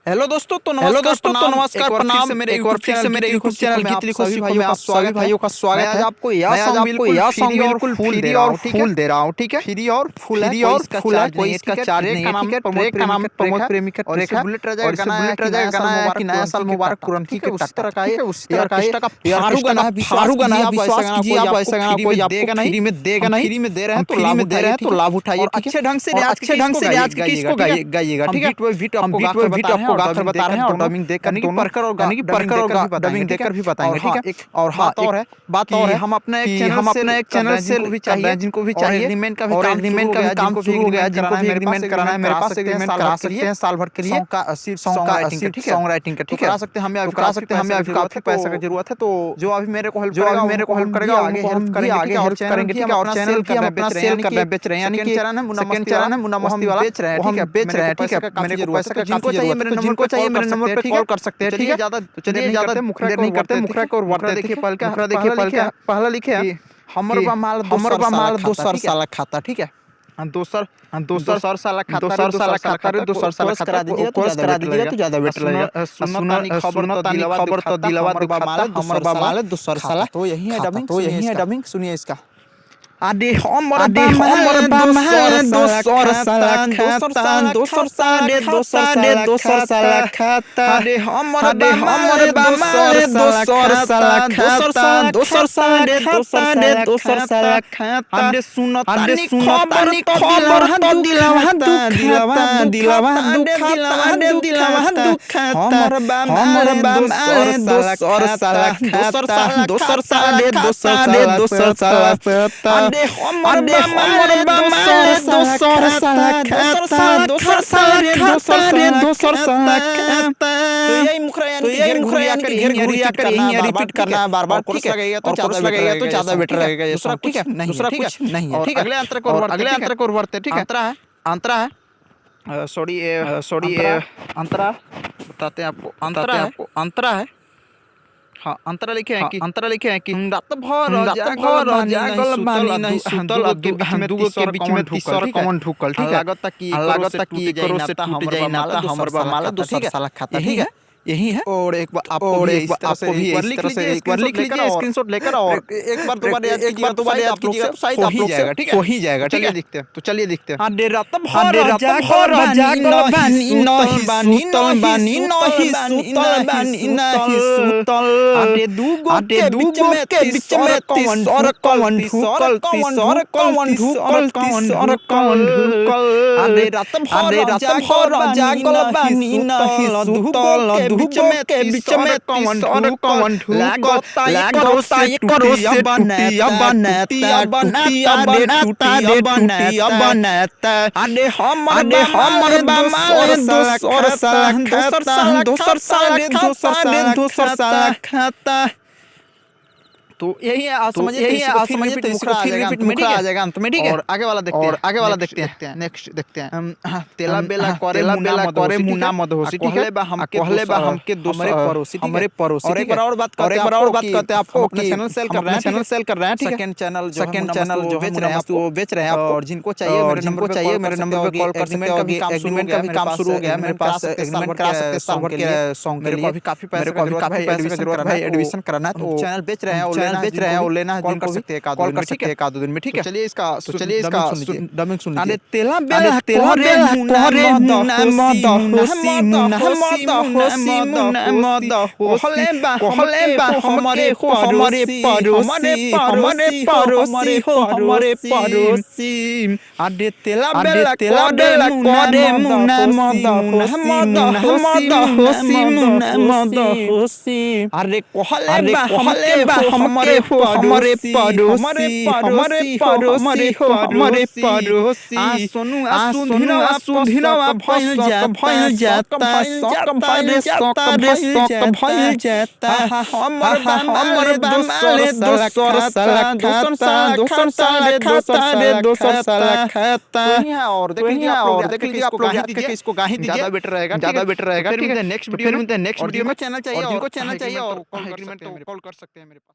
तो नमस्कार प्रणाम एक और फिर से मेरे यूट्यूब चैनल गीतली खुशी में आप सभी भाइयों का स्वागत है। आज आपको यह सॉन्ग बिल्कुल फ्री और फुल दे रहा हूं, ठीक है। फ्री और फुल है, कोई इसका चार्ज नहीं है, ठीक है। ट्रैक का नाम प्रमोद प्रेमिका और इसे बुलेट राजा का गाना है कि नया साल मुबारक तुरंत, ठीक है। उसी तरह का है, उसी तरह का फारू गाना है, विश्वास कीजिए आप ऐसा गाना कोई देगा नहीं, फ्री में देगा नहीं, फ्री में दे रहे हैं तो लाभ उठाइए, अच्छे ढंग से रियाज किसको गाइएगा, ठीक है। हम बीट आपको गाकर बता रहे हैं और डबिंग देकर डबिंग देकर भी बताएंगे, ठीक है। और बात और है हम अपने एक चैनल से भी चाहिए जिनको भी चाहिए एग्रीमेंट का भी काम शुरू हो गया, जिनको भी एग्रीमेंट कराना है मेरे पास एग्रीमेंट करा सकते हैं साल भर के लिए सॉन्ग राइटिंग का, ठीक है। करा सकते हैं, हमें काफी पैसा की जरूरत है, तो जो अभी मेरे को हेल्प करेगा आगे हेल्प करेंगे, ठीक है। और चैनल की हम अपना सेल कर रहे हैं, बेच रहे हैं, यानी कि सेकंड चैनल है मुन्ना मस्ती वाला बेच रहे हैं, ठीक है। मेरे को पैसा का जिनको चाहिए मेरे नंबर पे कॉल कर सकते हैं, ठीक है। ज्यादा मुखरा नहीं करते, मुखरा को वर्ता देखिए पहला लिखे है हमर बा माल दोसर साला खाता, ठीक है। दोसर साला खाता करा दीजिएगा तो ज्यादा बेटर लगेगा। खबर तो दिलवा हमर बा माल दोसर साला, तो यही है डबिंग, सुनिए इसका। आदे हमर बा माल दोसर साला खाता, दोसर साला खाता। आदे हमर बा माल दोसर साला खाता, दोसर साला खाता। आदे सुनतानी खबर तो दिलवा दुखाता। हमर बा माल दोसर साला खाता, दोसर साला खाता। हमर बा माल दोसर साला खाता, दोसर साला खाता। तो यही मुखरा यानी घुरिया कर यही रिपीट करना है बार-बार, ठीक है। और कोरस लगेगा तो ज्यादा बेटर लगेगा ये सॉन्ग, ठीक है। दूसरा कुछ नहीं है, ठीक है। अगले अंतर को बढ़ते, ठीक है। अंतरा है सॉरी अंतरा बताते हैं आपको, अंतरा है। हाँ, अंतरा लिखे हैं कि रात भर जागल बानी नहीं सुतल, दुगो के बीच में तीसर कौन ढुकल, ठीक है। लागत कि करो से टूट जाए नाता हमर बा माल दोसर साला खाता, ठीक है। यही है। और एक बार आपको भी इस तरह से लिख लीजिए स्क्रीनशॉट लेकर, और एक बार दोबारा याद कीजिएगा, शायद आप लोग जाएगा, ठीक है। हो ही जाएगा, चलिए देखते हैं। चलिए देखते हैं। आधे रात भर जागल बानी नहीं सुतल। आधे दूगो के बीच में तीसर कौन ढुकल। आधे रात भर जागल बानी नहीं सुतल, बीच में कौन ढुकल। लागता ये करो से टूटिया बनाता। आधे हमर बा माल दोसर साला खाता। तो यही है, समझिए तो इसको फिर रिपीट आ जाएगा अंत में, ठीक है। और आगे वाला देखते हैं। नेक्स्ट देखते हैं। तेला बेला करे मुना मदहोसी, ठीक है। कहले बा हमके हमारे पड़ोसी। और एक बार और बात करते हैं आपको कि चैनल सेल कर रहे हैं, ठीक है। सेकंड चैनल जो बेच रहे हैं आप, और जिनको चाहिए मेरे नंबर पे कॉल कर सकते हैं। एग्रीमेंट का भी काम शुरू हो गया है, मेरे पास एग्रीमेंट करा सकते हैं साल भर के सॉन्ग के लिए। मेरे को भी काफी पैसे की जरूरत है, एडमिशन कराना है, तो चैनल बेच रहे हैं, और लेना है, कॉल कर सकते हैं एक आध दिन में, ठीक है। चलिए इसका डबिंग सुन लीजिए। तेला बेला करे मुना मदहोसी कहले बा हमरे पड़ोसी। आदे तेला बेला करे मुना मदहोसी। अरे कहले बा हमारे पड़ोसी। सुधिनवा भइल जाता। हमर बा माल दोसर साला खाता। और देख लीजिए आप लोग इसको गा ही दीजिए, ज्यादा बेटर रहेगा, ठीक है। नेक्स्ट वीडियो में चैनल चाहिए और कॉल कर सकते हैं मेरे पास।